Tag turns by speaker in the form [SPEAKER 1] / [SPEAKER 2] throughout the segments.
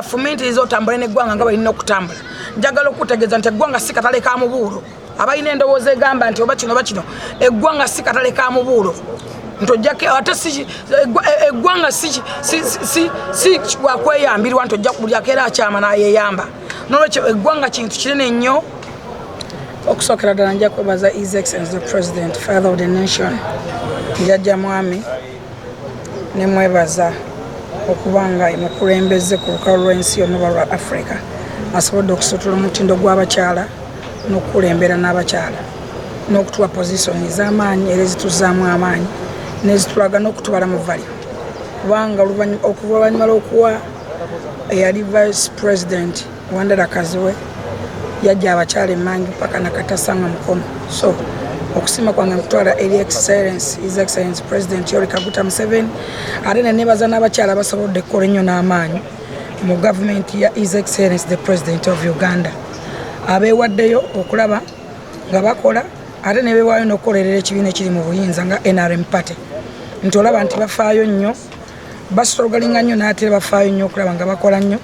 [SPEAKER 1] fumintiriza otambula n'eggwanga nga balina okutambula njagala okutegeeza nti eggwanga si katale ka mubuulo abalina endowooza egamba nti oba kino eggwanga si katale ka mubuulo ntojjako ate eggwanga si wakweyambirwa ntojja buli akeera akyama n'ayeeyamba n'olwekyo eggwanga kintu kinene nnyo okusookera ddala nja kwebaza His Excellency the President Father of the Nation Jjajja Mwami ne mwebaza okubanga mukulembeze ku lukalu lw'ensi yonna lwa Africa asobodde okusitula omutindo gw'abakyala n'okukulembera n'abakyala n'okutuwa pozisoni ez'amaanyi era ezituzaamu amaanyi n'ezitulaga n'okutubala mu value kubanga oluvannyuma lw'okuwa eyali Vice President Wandera Kaziwe yajja abakyala emmanju paka nakatasanga mukono so okusima kwange mutwala eri His Excellency President Yoweri Kaguta Museveni ate ne nebaza n'abakyala abasobodde kukola ennyo n'amaanyi mu gavumenti ya His Excellency the President of Uganda abeewaddeyo okulaba nga bakola ate ne beewaayo n'okukolerera ekibiina ekiri mu buyinza nga NRM Party nti olaba nti bafaayo nnyo basitologalinga nnyo n'ate bafaayo nnyo okulaba nga bakola nnyo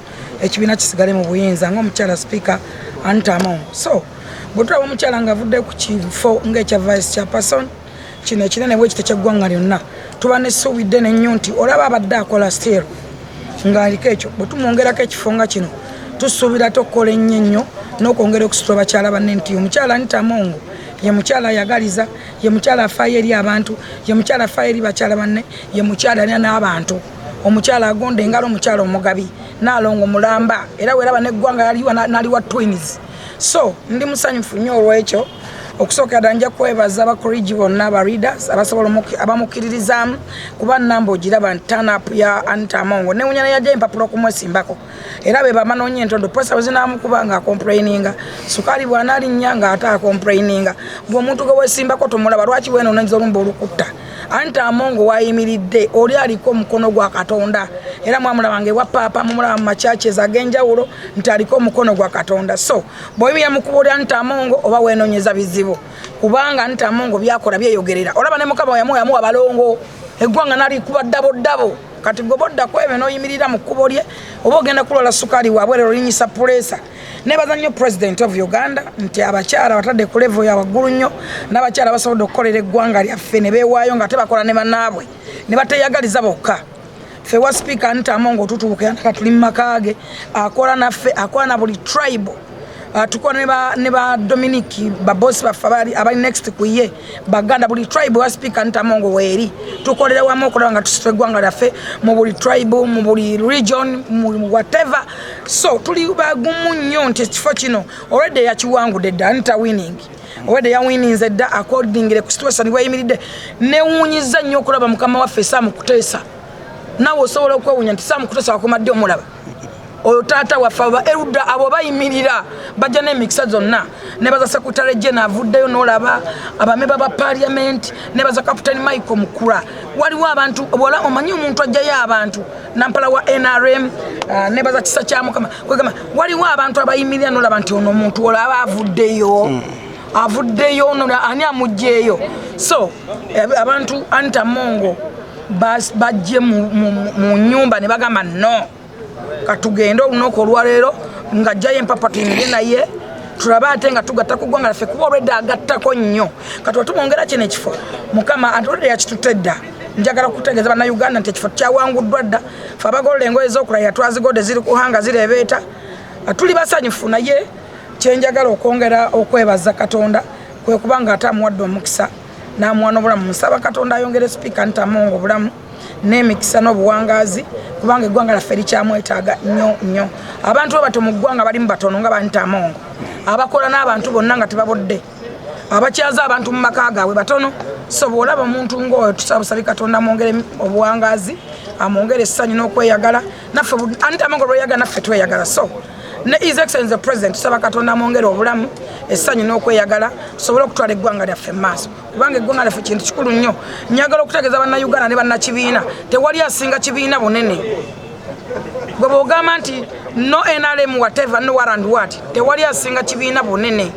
[SPEAKER 1] ekibiina kisigale mu buyinza ng'omukyala Speaker Anita Amongo so bwe tulaba omukyala ng'avudde ku kifo ng'ekya Vice Chairperson kino ekinene bwe kiti ky'eggwanga lyonna tuba n'essuubidde n'ennyo nti olaba abadde akola still ng'aliko ekyo bwe tumwongerako ekifo nga kino tusuubira tokola ennyo ennyo n'okwongera okusitula bakyala banne nti omukyala Anita Amongo ye mukyala ayagaliza ye mukyala afaayo eri abantu ye mukyala afaayo eri bakyala banne ye mukyala alina n'abantu omukyala agonda engalo omukyala omugabi n'alongo mulamba era weraba n'eggwanga yaliwa n'aliwa twins so ndi musanyufu nnyo olw'ekyo okusookera ddala nja kwebaza abakorigi bonna aba readers abamukiririzaamu kuba namba ogiraba nti turn up ya Anita Amongo newunya neyajja empapula okumwesimbako era be bamanoonya entondo presa bwe zinaamukuba nga akomplaininga sukaali bw'anaalinnya nga ate akomplaininga bwe omuntu gwe weesimbako tomulaba lwaki weenonanyiriza olumba olukutta Anita Amongo wayimiridde oli aliko omukono gwa Katonda era mwamulabanga ewa paapa mumulaba mu makyachezi ag'enjawulo nti aliko omukono gwa Katonda so bw'oyimira mu kkubo lya Anita Amongo oba weenoonyeza bizibu kubanga Anita Amongo byakola byeyogerera olaba ne Mukama yamuwa abalongo eggwanga n'alikuba ddabo kati gwe boddako ebyo n'oyimirira mu kkubo lye oba ogenda kulola sukaali waabwe lero linyisa pulesa nebaza nnyo President of Uganda nti abakyala batadde ku level ya waggulu nnyo n'abakyala basobodde okukolera eggwanga lyaffe ne beewaayo nga tebakola ne bannaabwe ne bateyagaliza bokka ffe wa Speaker Anita Amongo tutuuka tuli mu maka ge akola naffe akola na buli tribe tukola ne ba Dominic babosi baffe abali next ku ye baganda buli tribe wa Speaker Anita Amongo weeri tukolera wamu okulaba nga tusitula eggwanga lyaffe mu buli tribe mu buli region mu whatever so tuli bagumu nnyo nti ekifo kino already yakiwangudde dda Anita winning already yawininze dda according ku situation weyimiridde newuunyiza nnyo okulaba mukama waffe Saamukuteesa nawe osobola okwewuunya nti Saamukuteesa wakomadde omulaba oyo taata waffe eruda abo bayimirira bajja n'emikisa zonna nebaza Secretary General avuddeyo n'olaba abamemba ba Parliament nebaza Captain Michael Mukula waliwo abantu wala omanyi omuntu ajjayo abantu nampala wa NRM nebaza kisa kya Mukama kwegamba waliwo abantu abayimirira n'olaba nti ono omuntu olaba avuddeyo ani amugjeeyo so abantu Anita Amongo bajje mu nyumba ne bagamba no katugenda olunaku olwaleero nga jjayo empapa tuyimire naye tulaba ate nga tugatta ku ggwanga laffe kuba olwedde agattako nnyo kati watumwongera kino ekifo mukama antolede yakitutte dda njagala kutegeeza bannayuganda nti ekifo kyawanguddwa dda fe abagolola engoye z'okulaya twazigodde ziri kuhanga zireebeeta tuli basanyufu naye kyenjagala okwongera okwebaza Katonda kwe kubanga ate amuwadde omukisa n'amuwa n'obulamu musaba Katonda ayongere Speaker Anita Amongo obulamu n'emikisa n'obuwangaazi kubanga eggwanga laffe likyamwetaaga nnyo abantu bato mu ggwanga balimu batono nga Anita Amongo abakola n'abantu bonna nga tebabodde abakyaza abantu mu maka gaabwe batono so bw'olaba omuntu ng'oyo tusaba Katonda amwongere obuwangaazi amwongere essanyu n'okweyagala naffe Anita Amongo lweyagala naffe tweyagala so ne His Excellency the President tusaba Katonda amwongere obulamu essanyu n'okweyagala tusobole okutwala eggwanga lyaffe mu maaso kubanga eggwanga lyaffe kintu kikulu nnyo njagala okutegeeza bannayuganda ne bannakibiina tewali asinga kibiina bunene bwe bw'ogamba nti no NRM whatever no what and what tewali asinga kibiina bunene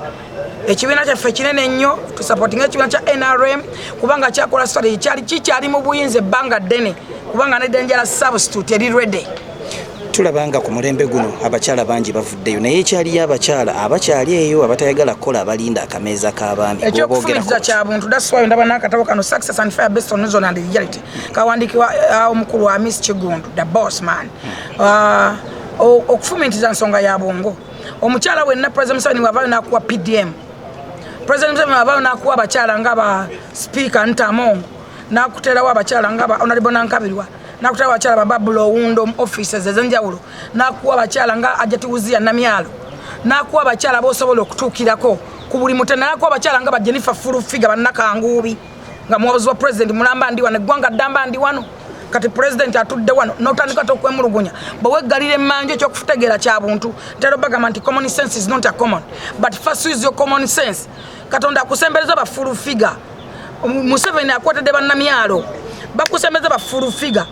[SPEAKER 1] ekibiina kyaffe kinene nnyo tusupportinga ekibiina kya NRM kubanga kyakola strategy kikyali mu buyinza ebbanga ddene kubanga ne Dangerous substitute eri ready
[SPEAKER 2] tulabanga ku mulembe guno abakyala bangi bavuddeyo naye ekyaliyo abakyali eyo abatayagala kukola abalinda akameeza k'abaami
[SPEAKER 1] ekyokufumiza kya buntu daswayo ndaba n'akatabo kano success and fair based on reason and reality kawandiikibwa omukulu wa Miss Kigundu the boss man okufumitiza nsonga ya bongo omukyala wenna President Museveni wavaayo n'akuwa PDM President Museveni wavaayo n'akuwa abakyala nga ba speaker Ntamongo n'akuterawo abakyala nga ba Honorable Nankabirwa n'akuterawo abakyala ba Babulo Owundo offices ez'enjawulo n'akuwa abakyala nga Ajati Wuzia Namyalo n'akuwa abakyala b'osobola okutuukirako ku buli mutwe n'akuwa abakyala nga ba Jennifer Furufiga bannakanguubi nga muwabuzi wa President mulamba ndi wano eggwanga ddamba ndi wano kati President atudde wano n'otandika okwemulugunya bweweggalira emmanju ekyokutegeera kya buntu tero bagamba nti common sense is not a common but first use your common sense Katonda akusembereza bafurufiga Museveni akwatadde bannamyalo bakusembereza bafurufiga